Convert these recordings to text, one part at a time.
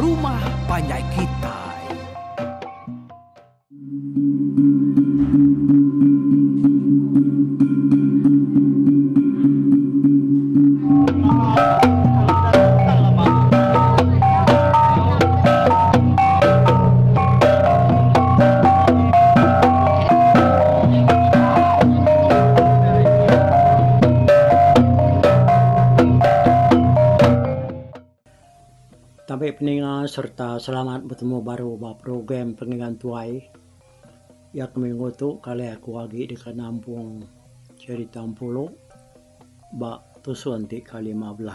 Rumah Panjai Kitai. Tapi peningan serta selamat bertemu baru program peningan tuai. Ya minggu tu kali aku lagi di Nampung cerita Pulau bak tusuan ti kali 15.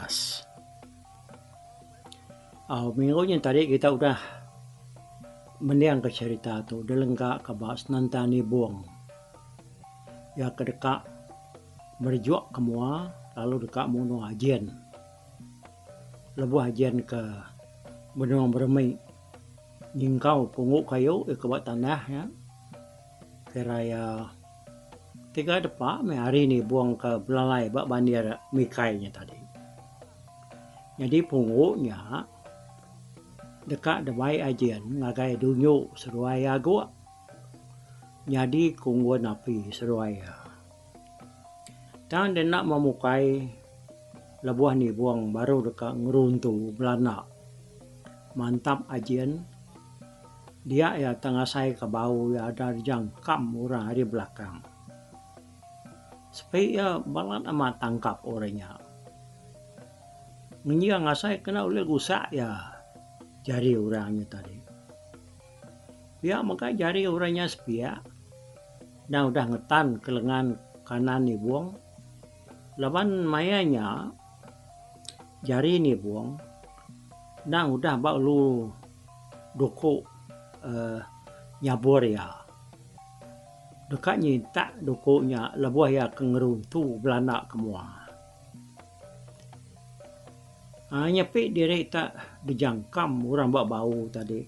Minggu yang tadi kita udah mendiang ke cerita tu delengkak ke bak senantani buang. Ya kedekak berjuak kemua lalu dekat munu ajian. Lebuh ajian ke benung bermai nyingkau punguk kayu ke bawah tanah ya keraya 3 depak hari ni buang ke belalai bak bandir mikainya tadi. Jadi punguknya dekat debai ajian ngagai dunyu seruaya gua. Jadi kungguan api seruaya. Dan dia nak memukai lebuah ni buang baru dekat ngeruntu belanak. Mantap ajian dia ya tengah saya ke bau ya ada jangkam orang di belakang supaya ya balat amat tangkap orangnya menyiang saya kena oleh gusak ya jari orangnya tadi ya maka jari orangnya sepia dan udah ngetan ke lengan kanan nih buang lawan mayanya jari nih buang nah udah bak lu doko nyabor ya dekat nyintak dokonya lebuah ya kengeruntu belanak kemua nyepik diri tak dijangkam orang bak bau tadi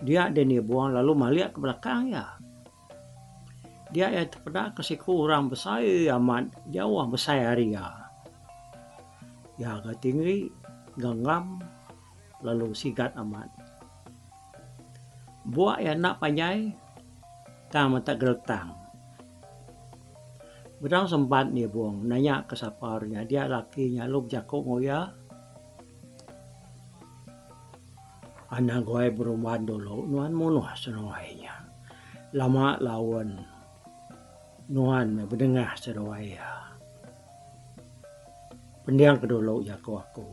dia dia buang lalu maliak ke belakang ya dia ya terpedak ke siku orang besar amat jauh besar ya agak tinggi genggam lalu sigat amat buat yang nak panjai tak mata geletang bedang sempat ni buang nanya ke saparnya dia lakinya lu jakok ngoya anak gue berumahan dulu nuan munuh senuainya lama lawan nuan berdengah seruaya pendiang kedulu jakok aku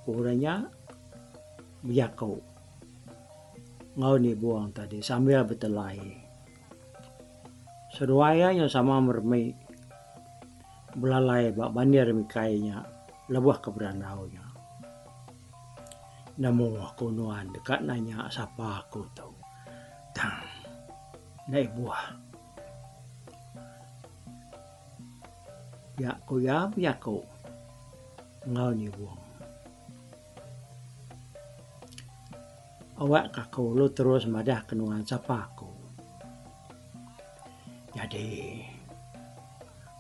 kurangnya biako ngau ni buang tadi sambil bertelai seruaya yang sama mermai belalai bak bandir mikainya lebuah keberanaunya namun aku nuan dekat nanya siapa aku tahu tang naik buah ya biako ngau ni buang awak kaku lu terus madah kenuan siapa aku. Jadi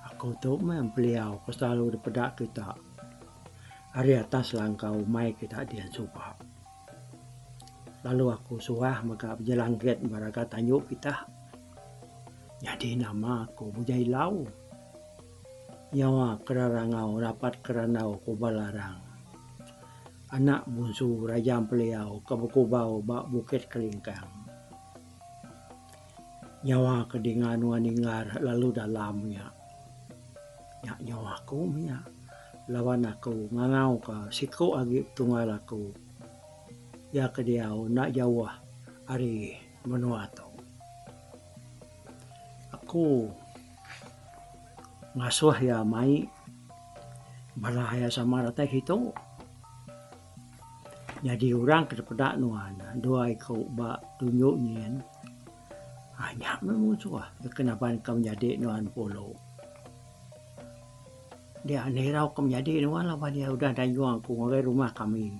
aku tu beliau aku selalu dipedak kita hari atas langkau mai kita dia subah. Lalu aku suah maka berjelangkit mereka tanjuk kita. Jadi nama aku Bujai Lau. Nyawa kerarangau rapat keranau ku balarang. Anak bungsu Raja Peliau ke Bekubau bak Bukit Kelingkang. Nyawa kedingan waningar lalu dalamnya. Nyawa aku minyak. Lawan aku ngangau ke siku agi tunggal aku. Ya kediau nak jauh hari menuato. Aku ngasuh ya mai balahaya sama rata itu. Jadi orang kedepedak nuan dua ikut bak tunjuk nyen hanya memusuh kenapa kau menjadi nuan polo dia nerau kau menjadi nuan lah dia udah dayung aku ngoleh rumah kami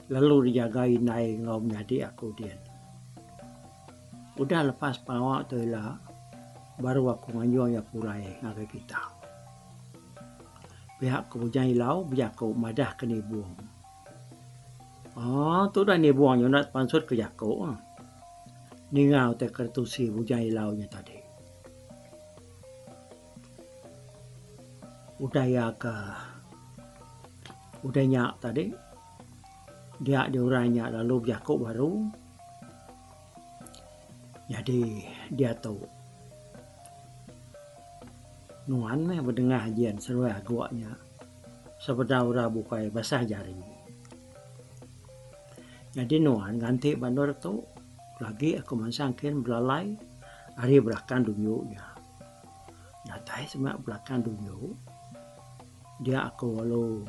lalu dijagain naik ngau menjadi aku dia udah lepas pawak tu lah baru aku nganyong ya purai ngagai kita pihak Bujai Lau biar aku madah kena buang tu dah ni buang yo nak pansut ke Jako. Ni ngau te kertusi bujai launya tadi. Udaya ke udahnya tadi dia diurainya lalu Jako baru. Jadi dia tahu nuan meh berdengah hajian seruai aguaknya sebedau bukai basah jaring. Jadi nuan ganti bandor tu lagi aku mansangkin belalai hari belakang dunyunya. Natai semak belakang dunyu dia aku walau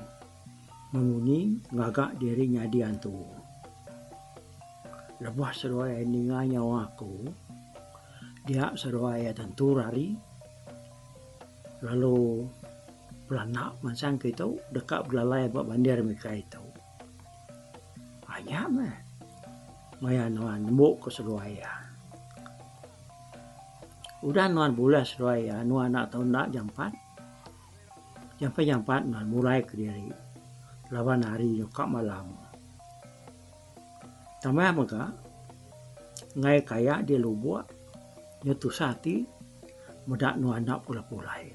menguni ngagak dirinya diantu. Lepas seruai ninganya aku dia seruai tentu rari lalu belanak mansang itu dekat belalai buat bandir mereka itu. Hanya mah maya nuan nembuk ke seruai ya. Udah nuan bulas seruai ya nuan nak tahu nak jam 4. Jam 4 nuan mulai ke diri. Lawan hari nyokak malam. Tambah maka ngai kaya dia lubuak nyetu sati medak nuan nak pula-pulai.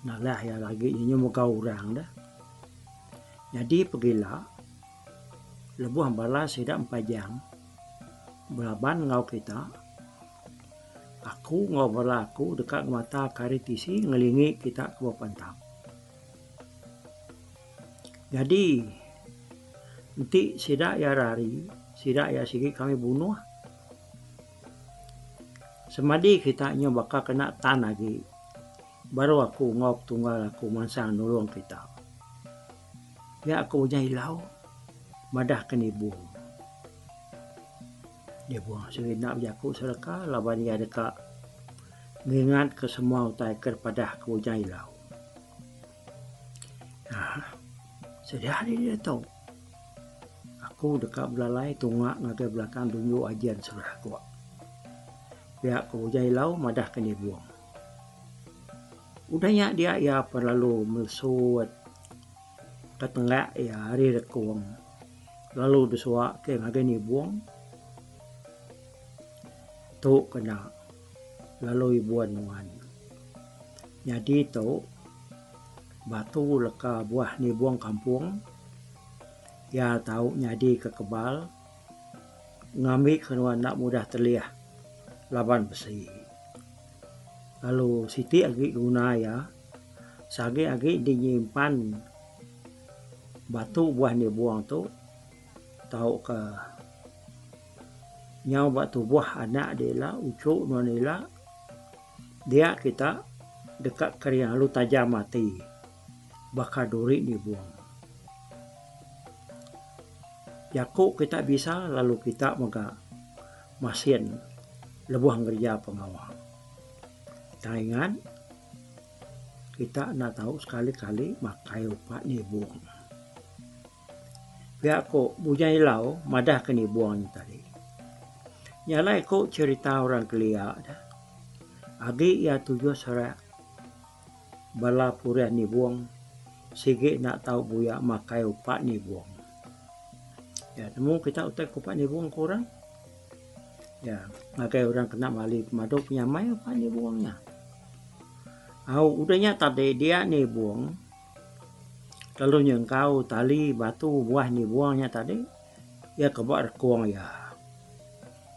Nah lah ya lagi nyo muka orang dah. Jadi pergilah lebuh bala sedak 4 jam. Belaban ngau kita. Aku ngau bala aku dekat mata karitisi ngelingi kita ke pantap. Jadi nanti sidak ya rari, sidak ya sigi kami bunuh. Semadi kita nyo bakal kena tan lagi. Baru aku ngok tunggal aku mansang nolong kita. Ya aku punya hilau. Madah keni buang. Dia buang segenap jaku sereka laban dia dekat mengingat ke semua utai kepada aku punya hilau. Nah, sedia dia tahu. Aku dekat belalai tunggak ngagai belakang dunyu ajian surah kuat. Pihak aku punya hilau madah keni buang. Udahnya dia ya perlalu melsuat ketenggak ya hari rekung. Lalu disuak ke ngagai ni buang. Tu kena lalu ibuan nuan. Jadi tu batu leka buah ni buang kampung. Ya tahu nyadi ke kebal. Ngambil kenuan nak mudah terliah laban besi. Lalu siti agi guna ya. Sagi agi dinyimpan batu buah ni buang tu. Tahu ke nyau batu buah anak dia lah, ucuk nonila. Dia kita dekat keriang lu tajam mati. Bakal duri ni buang. Yakuk kita bisa lalu kita maka masin lebuh kerja pengawal. Kita ingat kita nak tahu sekali-kali makai upat ni buang. Pihak ko punya hilau madah ke ni buang tadi. Nyalai ko cerita orang kelia dah. Agi ya tujuh serak bala puriah ni buang. Sige nak tahu buya makai upat ni buang. Ya, temu kita utai upat ni buang kurang. Ya, makai orang kena mali pemadu punya mai upat ni buangnya. Udahnya tadi dia ni buang. Lalu nyengkau tali batu buah ni buangnya tadi. Ya kebak rekuang ya.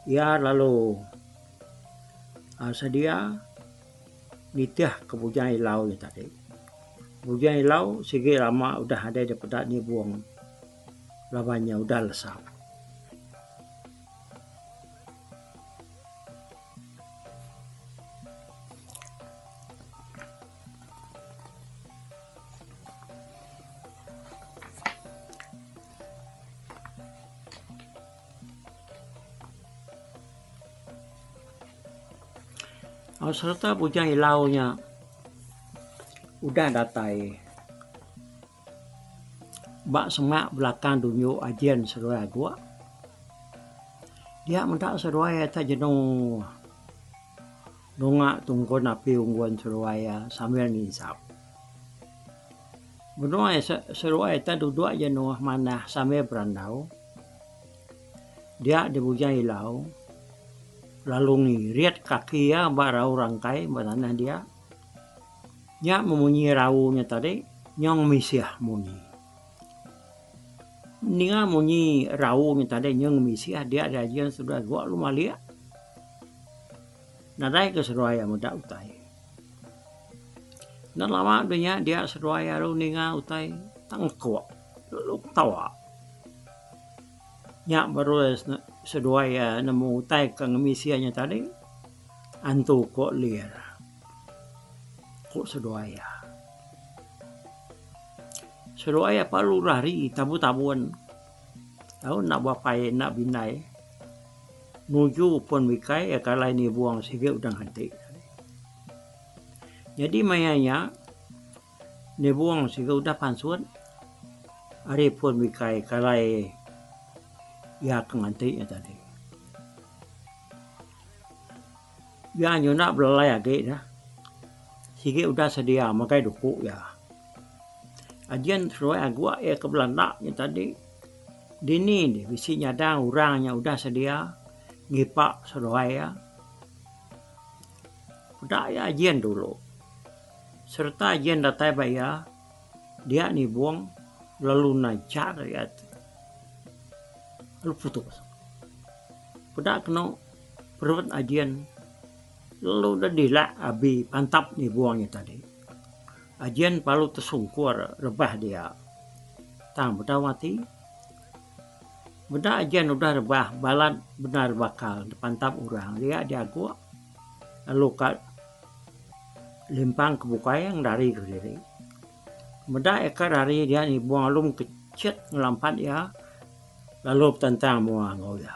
Ya lalu sedia nitiah ke bujang hilau ya tadi. Bujang hilau segi lama udah ada daripada ni buang. Lawannya udah lesap. Serta bujang hilaunya udah datai. Bak semak belakang dunyu ajian seruai gua. Dia mentak seruai tak jenung dongak tunggu napi ungguan seruai sambil ngisap. Benua seruai ta duduk je nuah manah sampai berandau. Dia dibujang ilau. Lalu ngiriat kaki ya barau rangkai banana dia. Nya memunyi raunya tadi nyong misiah munyi. Ninga munyi raunya tadi nyong misiah dia ajian sudah gua lu malia. Nadai ke seruai muda utai. Dan lama dunia dia seruai lu ninga utai tangkwa lu tawa. Nya baru seruai nemu utai ke misianya tadi antu kok liar. Kok seruai Seruai palu lari tabu-tabuan. Tahu nak bapai nak binai. Nuju pun wikai kalau ini buang sige udang hati. Jadi mayanya ni buang sige udah pansuan. Ari pun wikai kalau ya kenganti tadi. Ya nyuna belalai age dah. Sige udah sedia makai duku ya. Ajian seruai agua ke Belanda tadi. Dini deh bisi nyadang orangnya udah sedia ngipak seruai ya. Udah ya ajian dulu. Serta ajian datai bayar dia nih buang lalu najar ya. Lalu putus. Udah kena perut ajian lalu udah dilak abi pantap nih buangnya tadi. Ajian palu tersungkur rebah dia. Tang bedah mati. Bedah ajian udah rebah balat benar bakal pantap orang dia gua. Lalu limpang ke bukaya yang dari ke diri. Bedah ekar dari dia nih buang alum kecil ngelampat ya. Lalu tentang muang ya.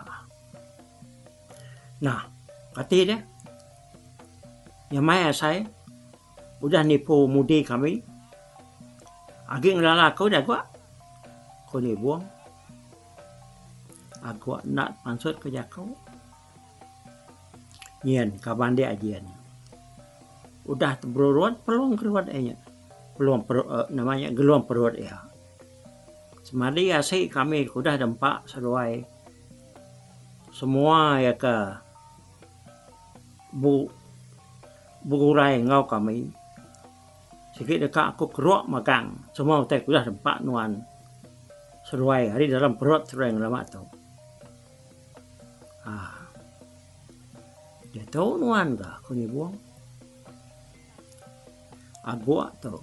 Nah, kati deh. Yang maya saya udah nipu mudi kami. Agi ngelala kau dah gua. Kau ni buang. Aku nak pansut ke jakau. Nyen kapan dia ajian. Udah berurut peluang keruat enya. Peluang namanya geluang perut ya. Semadi ya sih kami udah dempak seruai. Semua ya ke bugurai ngau kami. Sikit dekat aku keruak makan. Semua utai udah dempak nuan. Seruai hari dalam perut seruai ngelamat tu. Dia tahu nuan kah aku ni buang. Agak tu.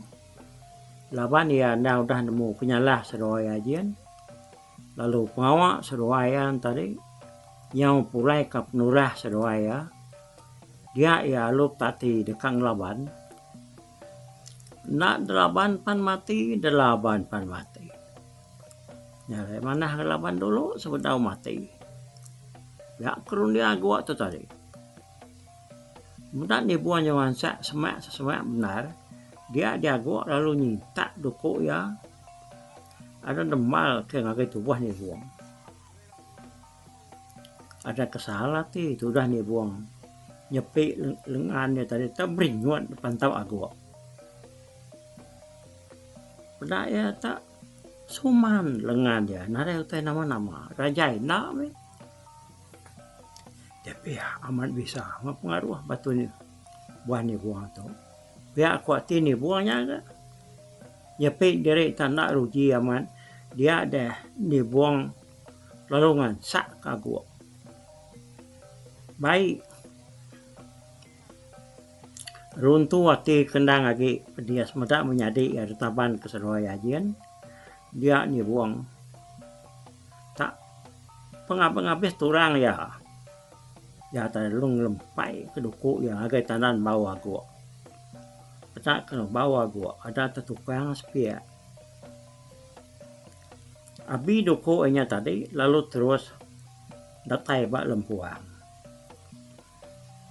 Laban ya dah udah nemu penyalah seruai ajian. Lalu pengawak seruaian tadi. Yang pulai ke penurah seruai ya. Dia ya lup tadi dekat laban. Nak delaban pan mati, delaban pan mati. Ya, mana laban dulu sebetau mati. Ya kerun dia agak tu tadi. Mudah ni buang jawan semak benar. Dia agak lalu nyintak duku ya. Ada demal ke ngagai tubuh ni buang. Ada kesalahan ti sudah ni buang. Nyepi lengannya tadi terberingat pantau agak. Benar ya tak suman lengan dia. Nara utai nama-nama. Rajai nak me. Tapi ya amat bisa mempengaruhi batu ni buah ni buang tu. Biar kuat ni buangnya ke. Nyepi diri tak nak ruji amat. Dia ada ni buang lalungan sak kagak. Baik. Runtuh hati kendang lagi dia semedak menyadi ya taban keseruai ajian. Dia ni buang. Tak pengabis turang ya. Ya tadi lung lempai ke duku yang agak tandan bawah gua. Tak kena bawah gua ada tukang sepia. Abi duku nya tadi lalu terus datai bak lempuang.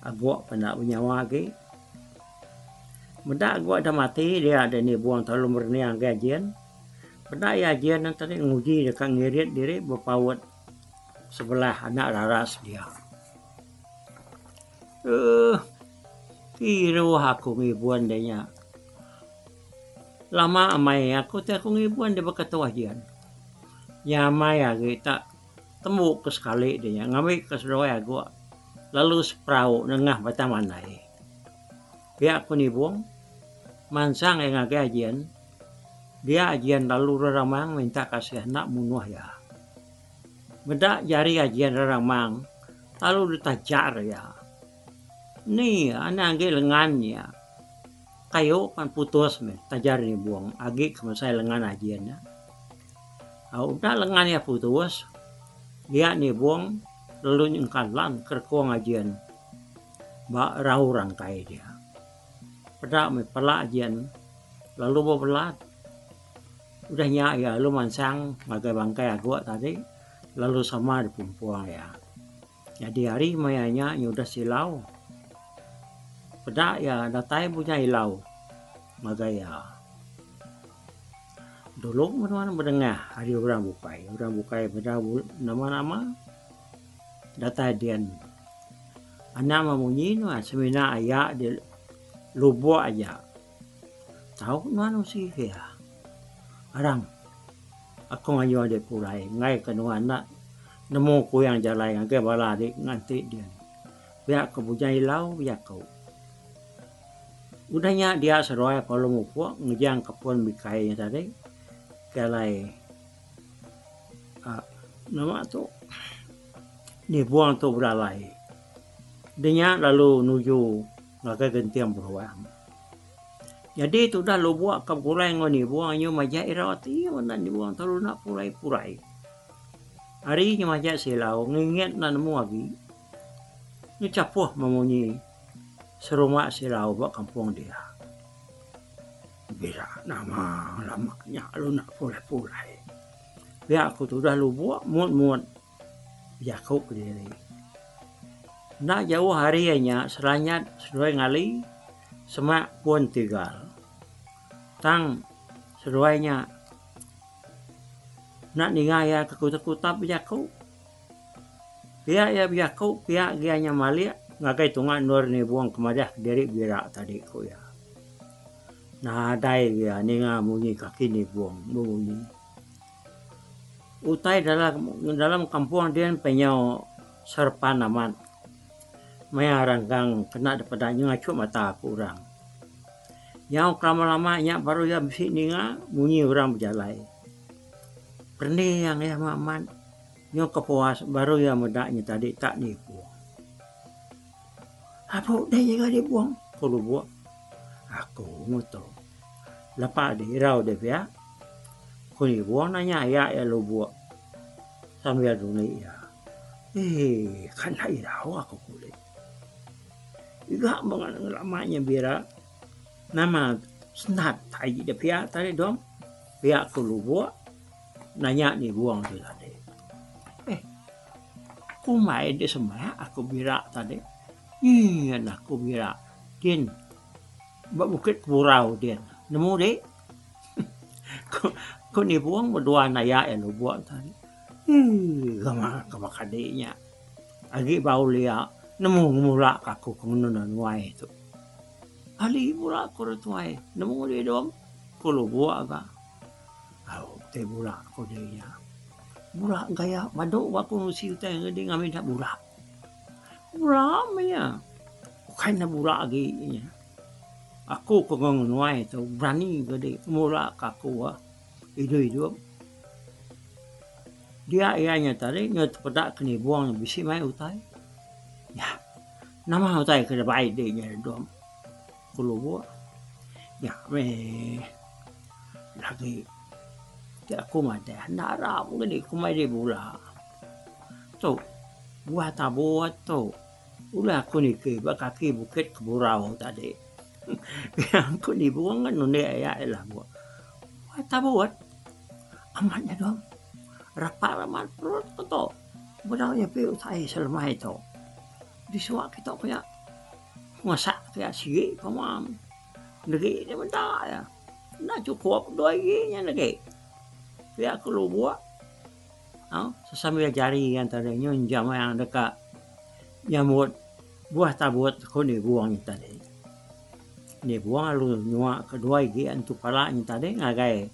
Agak pendak menyawa lagi. Mendak agak ada mati dia ada ni buang terlalu merniang gajian. Pendak ya ajian tadi nguji dekat ngirit diri berpawat sebelah anak laras dia. Kiro aku ngibuan denya. lama amai aku ngibuan dia berkata wajian. Ya amai kita temu ke sekali dia ngambil ke sedoya gua. Lalu seprau nengah bataman nai. Dia aku ni buang mansang yang agak ajian. Dia ajian lalu raramang minta kasih anak munuh ya. Bedak jari ajian raramang lalu ditajar ya. Ni anak agi lengannya. Kayu kan putus me tajar ni buang agi kemasai lengan ajiannya. Udah lengannya putus. Dia ni buang lalu nyengkalan kerkuang ajian. Ba rau rangkai dia. Pedak me pelak ajian lalu bebelat. Udahnya ya lu mansang ngagai bangkai agak tadi lalu sama dipumpuang ya. Jadi hari mayanya udah silau. Pedak ya datai punya ilau. Maka ya. Dulu mana mendengar hari orang bukai pada nama-nama datai dian. Anak memunyi semina ayak di lubuk aja. Tahu mana sih ya. Arang. Aku ngayu ada pulai ngai kanu anak nemu ku yang jalan ke bala dik nganti dia. Biar aku punya ilau biar kau. Udahnya dia seroy kalau mau puak ngejang kepon bikainya tadi kalai nama tu ni buang tu beralai dia lalu nuju ngakai gentian beruang jadi tu dah lu buat kapulai ngoni buangnya majak irawati mana ni buang terlalu nak pulai hari ni majak silau nginget nan mu lagi ni capuh memunyi serumah silau buat kampung dia. Bila nama lamanya lu nak pulai. Biar aku tu dah lu buat muat. Biar kau ke diri. Nak jauh harinya seranyat seruai ngali semak pun tinggal. Tang seruainya nak ningaya ke kutap biar kau. Biar kau biar gianya malik. Ngakai tungan nur ni buang kemadah dari birak tadi ko ya. Nah dai ya ni ngamunyi kaki ni buang bunyi. Utai dalam kampung dia penyau serpan aman. Maya ranggang kena depadanya ngacu mata aku orang. Yang lama-lamanya baru ya bisi ninga bunyi orang berjalai. Perni yang ya maman. Yang kepuas baru ya medaknya tadi tak nipu. Apa dia yang ada buang? Kalau buat, aku ngoto. Lepas di rau dia ya. Kau ni buang nanya ya lo buat. Sambil dunia ya. Kan hai rau aku kulit. Juga mengenai lamanya bira. Nama senat tai dia ya tadi dong. Ya aku lo buat. Nanya ni buang tu tadi. Aku main dia semua aku bira tadi. Iya aku bira din bukit burau din nemu dek kau ni buang berdua naya lo buat tadi kama kadenya agi bau lia nemu mula aku kemunan wai itu ali mula aku tuai nemu dia dong kalau buat aga te mula aku dia mula gaya madu aku nusi teh ngedi ngamin tak mula ramanya bukan bura lagi aku kengongai tu berani gede mula kaku hidup dia ianya tadi nyot pedak kini buang bisi mai utai ya nama utai ke baik dia nya dom kulo buat ya me lagi dia aku mada narap gede kumai dia bula tu buat tak buat tu ulah aku ni ke kaki bukit ke burau tadi. Aku ni buang kan nunde ayat lah buat. Buat tak buat. Amatnya dong. Rapat amat perut tu. Budaknya piu saya selama itu. Di suak kita kayak masak kayak sigi pamam. Negeri ni mentah ya. Nak cukup dua ginya negeri. Biar aku lu buat. Sesambil jari yang tadi nyunjam yang dekat nyamut buah tabut kau ni buang tadi. ni buang lu nyua kedua gian tu pala ni tadi ngagai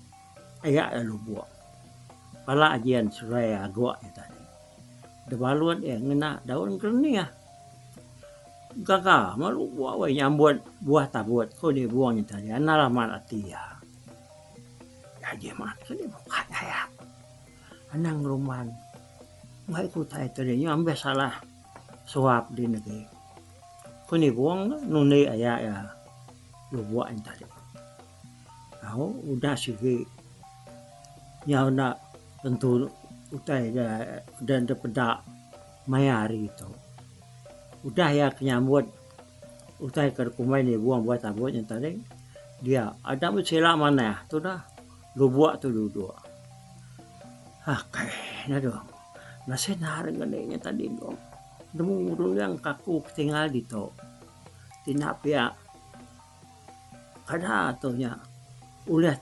ayak lu buang pala ajian suraya agua ni tadi debaluan ngena daun kernia gaga malu buah we nyambut buah tabut ko ni buang ni tadi anala man atia ya jemat kini buka ya anang ruman ngai ku tai tadi nyambe salah suap di negeri ko ni buang nuni ayak ya lu buat yang tadi. Tahu udah sih yang nak tentu utai dan daripada mayari itu. Udah ya kenyambut utai kerkumai ni buang buat tabut yang tadi. Dia ada mencela mana tu dah lu buat tu dua. Kayaknya dong. Nasi naring genenya tadi dong. Demu yang kaku tinggal di to. Tinap ya kada atonya ulet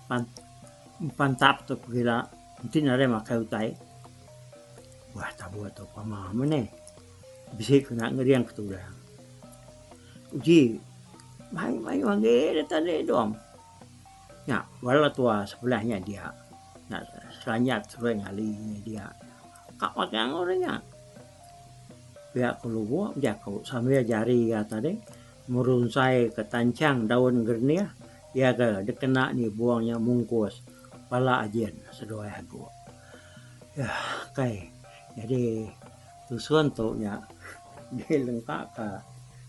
pantap tu kira nanti nare makai utai wah tabu atau pama mana bisa kena ngeriang ketulah uji mai wangi tadi dong ya wala tua sebelahnya dia nak selanyat sesuai ngali dia kak makan orangnya pihak keluar dia kau sambil jari ya tadi merunsai ketancang daun gernia ya ke dekena ni buangnya mungkus pala ajian sedoi aku ya kai jadi tusuan tu nya dia lengkap ka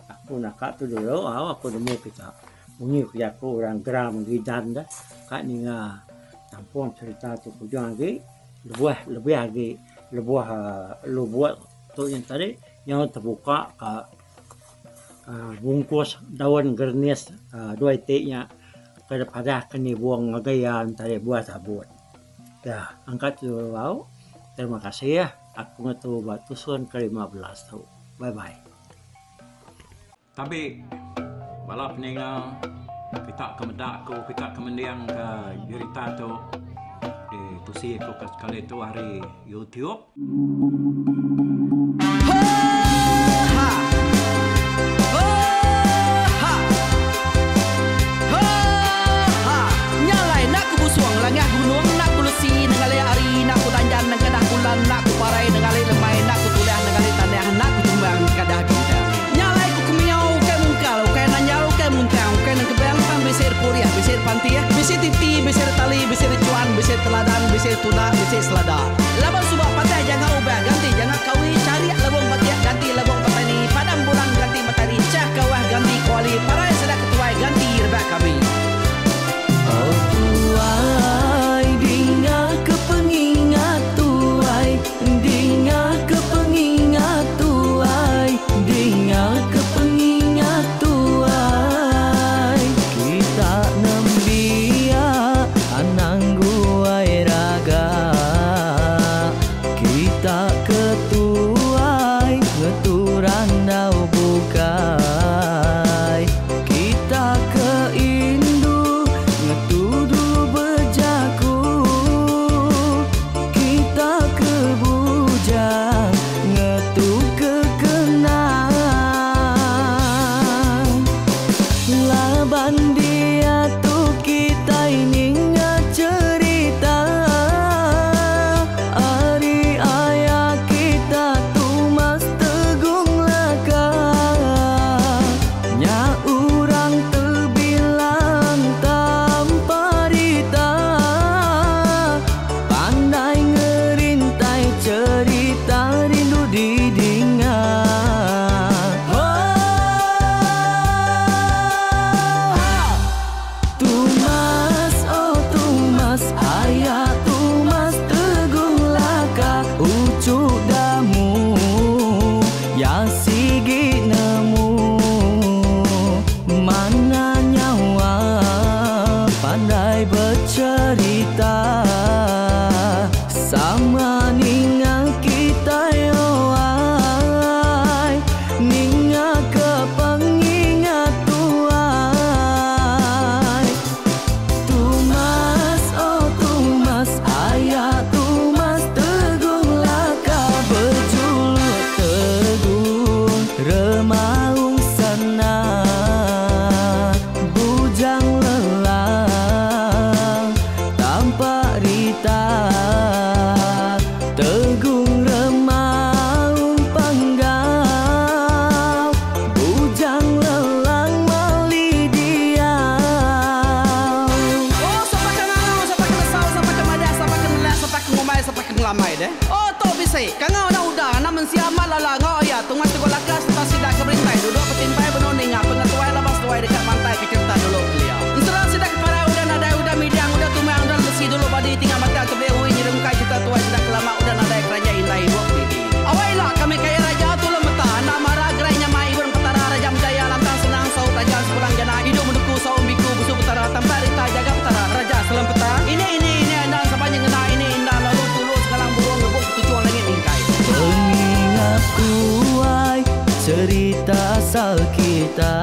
aku nak tu dulu aku nemu kita bunyi kerja aku orang geram gidan dah kak ni tampung cerita tu kujang lagi lebih lagi lu buat tu yang tadi yang terbuka ka bungkus daun gernis dua itiknya kepada kini buang ngagayan tadi buat sabut. Ya, angkat dulu wow. Terima kasih ya. Aku ngatu batu sun ke-15 tu. Bye bye. Tapi balap ninga kita kemedak ko kita kemendiang ke cerita tu di tusi ko kali tu hari YouTube. Nak ku parai nengali lemai nak ku tulah nengali tanah nak ku tumbang kadah kita nyalai ku kemiau ke mungkal ke nanjau ke muntang ke nang kebang pan besir puriah besir pantia besir titi besir tali besir cuan besir teladan besir tuna besir selada laban subak patai jangan ubah ganti jangan kawi cari labong patia ganti labong patani padam bulan ganti matahari cah kawah ganti kuali parai sedak ketuai ganti rebak kami oh tuai dinga kepengingat Dinga kepengingat tuai Dinga kepengingat tuai Kita nembia anang guai raga lamai deh. Oh to bisa. Kangau dah udah namun siamat lala ngau ya tungas tu lakas tas sidak keberintai duduk petimpai benoning pengatuai labas tuai dekat pantai kecerta dulu beliau. Serang sidak para udah nada udah midang udah tumang udah besi dulu badi tinggal mata kebehui nyerengkai kita tuai sidak kelama udah nada kerja indah buat diri. Awailah kami kaya raja tu lemeta nak marah gerainya mai burung petara raja jaya lantang senang saut raja sepulang jana hidup menduku saum biku busu petara tanpa rita jaga petara raja selam peta ini andang sepanjang ngena ini indah lalu tulus sekarang burung ngebuk tujuan langit ingkai. Pengingatku ai cerita asal kita